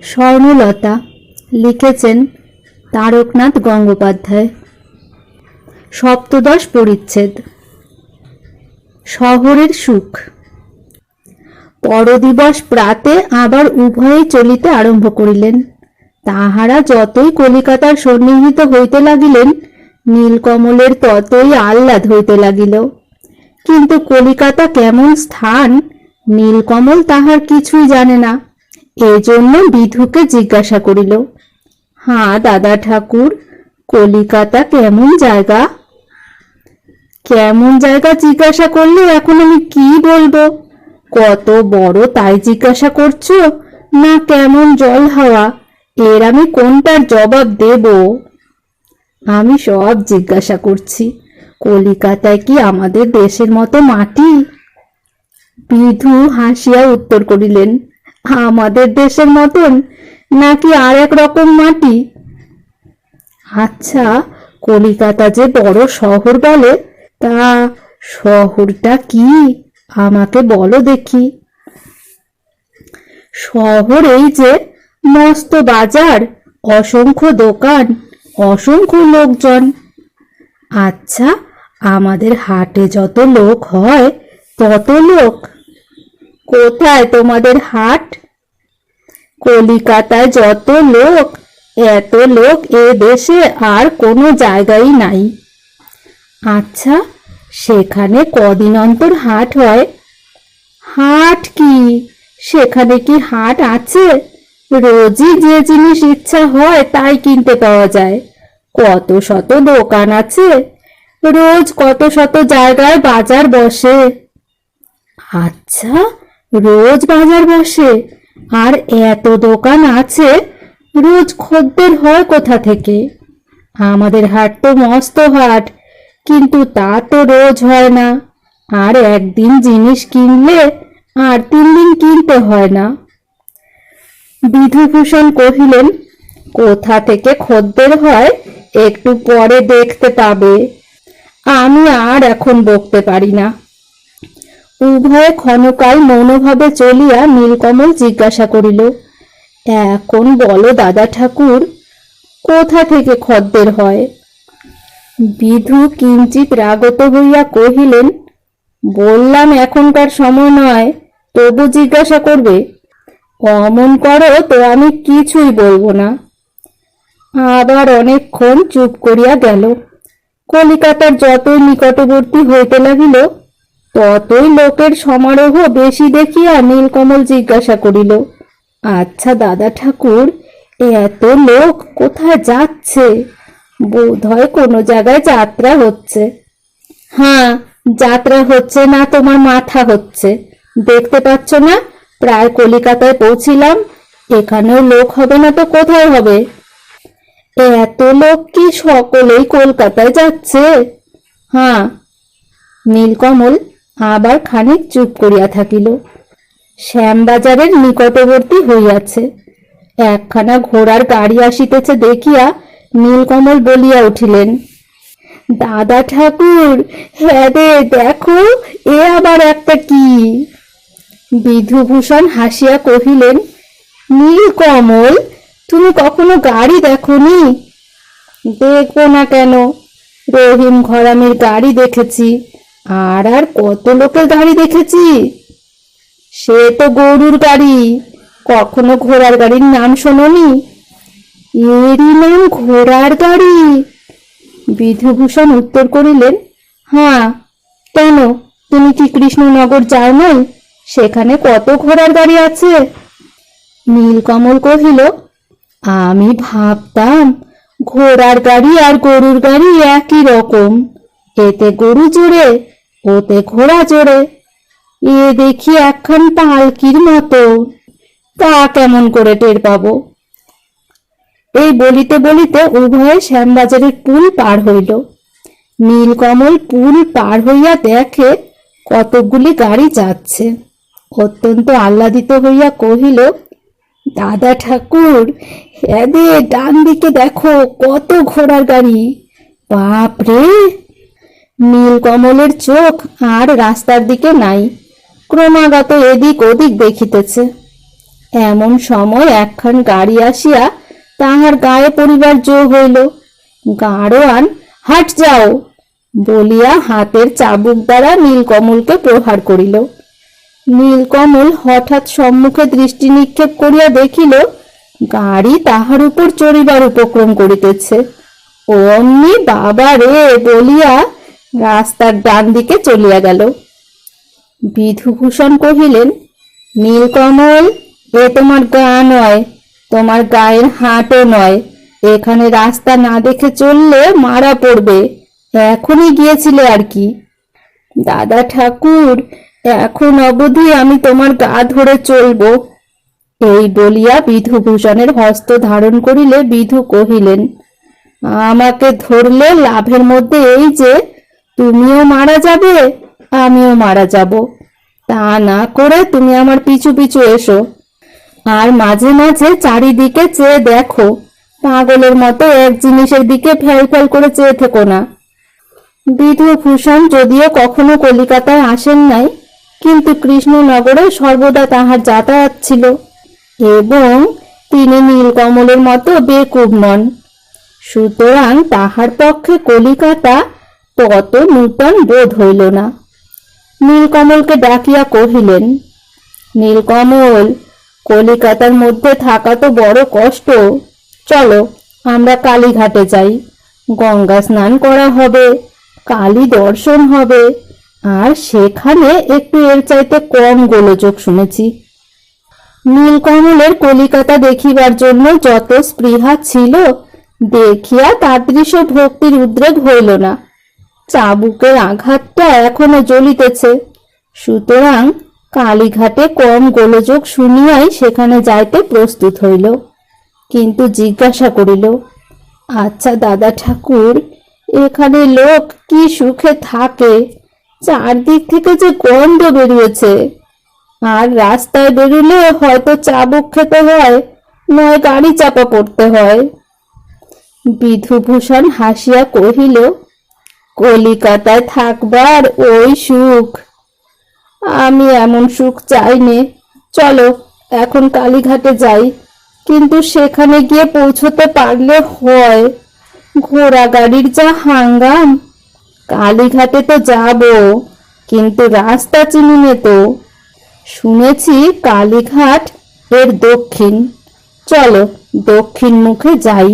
স্বর্ণলতা লিখেছেন তারকনাথ গঙ্গোপাধ্যায়। সপ্তদশ পরিচ্ছেদ। শহরের সুখ। পরদিবস প্রাতে আবার উভয়েই চলিতে আরম্ভ করিলেন। তাহারা যতই কলিকাতার সন্নিহিত হইতে লাগিলেন, নীলকমলের ততই আহ্লাদ হইতে লাগিল। কিন্তু কলিকাতা কেমন স্থান নীলকমল তাহার কিছুই জানে না। এজন্য বিধুকে জিজ্ঞাসা করিল, হ্যাঁ দাদা ঠাকুর, কলিকাতা কেমন জায়গা? কেমন জায়গা জিজ্ঞাসা করলে এখন আমি কি বলবো? কত বড় তাই জিজ্ঞাসা করছো, না কেমন জল হাওয়া, এর আমি কোনটার জবাব দেব? আমি সব জিজ্ঞাসা করছি। কলিকাতায় কি আমাদের দেশের মতো মাটি? বিধু হাসিয়া উত্তর করিলেন, আমাদের দেশের মতন নাকি আর এক রকম মাটি? আচ্ছা, কলিকাতা যে বড় শহর বলে, তা শহরটা কি আমাকে বলো দেখি। শহর এই যে মস্ত বাজার, অসংখ্য দোকান, অসংখ্য লোকজন। আচ্ছা, আমাদের হাটে যত লোক হয় তত লোক? কোথায় তোমাদের হাট? কলিকাতায় যত লোক, এত লোক এ দেশে আর কোনো জায়গায় নাই। আচ্ছা, সেখানে কদিন অন্তর হাট হয়? হাট কি, সেখানে কি হাট আছে? রোজই যে জিনিস ইচ্ছা হয় তাই কিনতে পাওয়া যায়। কত শত দোকান আছে, রোজ কত শত জায়গায় বাজার বসে। আচ্ছা, রোজ বাজার বসে আর এত দোকান আছে, রোজ খদ্দের হয় কোথা থেকে? আমাদের হাট তো মস্ত হাট, কিন্তু তা তো রোজ হয় না। আর একদিন জিনিস কিনলে আর 3 দিন কিনতে হয় না। বিধুভূষণ কহিলেন, কোথা থেকে খদ্দের হয় একটু পরে দেখতে পাবে, আমি আর এখন বকতে পারি না। উভয়ে ক্ষণকাল মৌনভাবে চলিয়া নীলকমল জিজ্ঞাসা করিল, এখন বলো দাদা ঠাকুর, কোথা থেকে খদ্দের হয়? বিধু কিঞ্চিত রাগত হইয়া কহিলেন, বললাম এখনকার সময় নয়, তবু জিজ্ঞাসা করবে? অমন করো তো আমি কিছুই বলবো না। আবার অনেকক্ষণ চুপ করিয়া গেল। কলিকাতার যতই নিকটবর্তী হইতে লাগিল, ততই লোকের সমারোহ বেশি দেখিয়া নীলকমল জিজ্ঞাসা করিল, আচ্ছা দাদা ঠাকুর, এত লোক কোথায় যাচ্ছে? বোধ হয় কোনো জায়গায় যাত্রা হচ্ছে। হ্যাঁ, যাত্রা হচ্ছে না তোমার মাথা হচ্ছে, দেখতে পাচ্ছ না প্রায় কলিকাতায় পৌঁছিলাম। এখানেও লোক হবে না তো কোথায় হবে? এত লোক কি সকলেই কলকাতায় যাচ্ছে? হ্যাঁ। নীলকমল আবার খানিক চুপ করিয়া থাকিল। শ্যামবাজারের নিকটবর্তী হইয়াছে। একখানা ঘোড়ার গাড়ি আসিতেছে দেখিয়া নীলকমল বলিয়া উঠিলেন, দাদা ঠাকুর, হ্যাঁ রে দেখো, এ আবার একটা কি? বিধুভূষণ হাসিয়া কহিলেন, নীলকমল, তুমি কখনো গাড়ি দেখোনি? দেখবো না কেন, রহিম ঘরামির গাড়ি দেখেছি, আর আর কত লোকের গাড়ি দেখেছি। সে তো গরুর গাড়ি, কখনো ঘোড়ার গাড়ির নাম শোনোনি? এরই নাম ঘোড়ার গাড়ি? বিধুভূষণ উত্তর করিলেন, হ্যাঁ, কেন তুমি কি কৃষ্ণনগর যাও নাই? সেখানে কত ঘোড়ার গাড়ি আছে। নীলকমল কহিল, আমি ভাবতাম ঘোড়ার গাড়ি আর গরুর গাড়ি একই রকম, এতে গরু জোরে, ওতে ঘোড়া জোরে। এ দেখি একখান পালকির মতো, তা কেমন করে টের পাবো? এই বলিতে বলিতে উভয়ে শ্যামবাজারের পুল পার হইল। নীলকমল পুল পার হইয়া দেখে কতকগুলি গাড়ি যাচ্ছে। অত্যন্ত আহ্লাদিত হইয়া কহিল, দাদা ঠাকুর, হ্যাঁ রে, ডান দিকে দেখো কত ঘোড়ার গাড়ি, বাপরে! নীলকমলের চোখ আর রাস্তার দিকে নাই, ক্রমাগত এদিক ওদিক দেখিতেছে। এমন সময় একখান গাড়ি আসিয়া তাহার গায়ে পড়িবার জো হইল। গাড়োয়ান, হাট যাও বলিয়া হাতের চাবুক দ্বারা নীলকমলকে প্রহার করিল। নীলকমল হঠাৎ সম্মুখে দৃষ্টি নিক্ষেপ করিয়া দেখিল গাড়ি তাহার উপর চড়িবার উপক্রম করিতেছে। অমনি বাবা রে বলিয়া রাস্তার ডান দিকে চলিয়া গেল। বিধুভূষণ কহিলেন, নীলকমল, এ তোমার গা নয়, তোমার গায়ের হাটও নয়। এখানে রাস্তা না দেখে চললে মারা পড়বে। এখনই গিয়েছিলে আর কি। দাদা ঠাকুর, এখন অবধি আমি তোমার গা ধরে চলব। এই বলিয়া বিধুভূষণের হস্ত ধারণ করিলে বিধু কহিলেন, আমাকে ধরলে লাভের মধ্যে এই যে তুমিও মারা যাবে, আমিও মারা যাব। তা না করে তুমি আমার পিছু পিছু এসো, আর মাঝে মাঝে চারিদিকে চেয়ে দেখো। পাগলের মতো এক জিনিসের দিকে ফেল ফেল করে চেয়ে থেকো না। বিধুভূষণ যদিও কখনো কলিকাতায় আসেন নাই, কিন্তু কৃষ্ণনগরে সর্বদা তাহার যাতায়াত ছিল, এবং তিনি নীলকমলের মতো বেকুব নন। সুতরাং তাহার পক্ষে কলিকাতা তত নূতন বোধ হইল না। নীলকমলকে ডাকিয়া কহিলেন, নীলকমল, কলিকাতার মধ্যে থাকা তো বড় কষ্ট। চলো আমরা কালীঘাটে যাই। গঙ্গা স্নান করা হবে, কালী দর্শন হবে, আর সেখানে একটু এর চাইতে কম গোলযোগ শুনেছি। নীলকমলের কলিকাতা দেখিবার জন্য যত স্পৃহা ছিল, দেখিয়া তাদৃশ ভক্তির উদ্রেক হইল না। চাবুকের আঘাতটা এখনো জ্বলিতেছে। সুতরাং কালীঘাটে কম গোলযোগ শুনিয়াই সেখানে যাইতে প্রস্তুত হইল। কিন্তু জিজ্ঞাসা করিল, আচ্ছা দাদা ঠাকুর, এখানে লোক কি সুখে থাকে? চারদিক থেকে যে গন্ধ বেরিয়েছে, আর রাস্তায় বেরুলে হয়তো চাবুক খেতে হয়, নয় গাড়ি চাপা পড়তে হয়। বিধুভূষণ হাসিয়া কহিল, কলিকাতায় থাকবার ওই সুখ। আমি এমন সুখ চাই নে। চলো এখন কালীঘাটে যাই। কিন্তু সেখানে গিয়ে পৌঁছতে পারলে হয়। ঘোড়া গাড়ির যা হাঙ্গাম। কালীঘাটে তো যাব, কিন্তু রাস্তা চিনি নে তো। শুনেছি কালীঘাট এর দক্ষিণ। চলো দক্ষিণ মুখে যাই।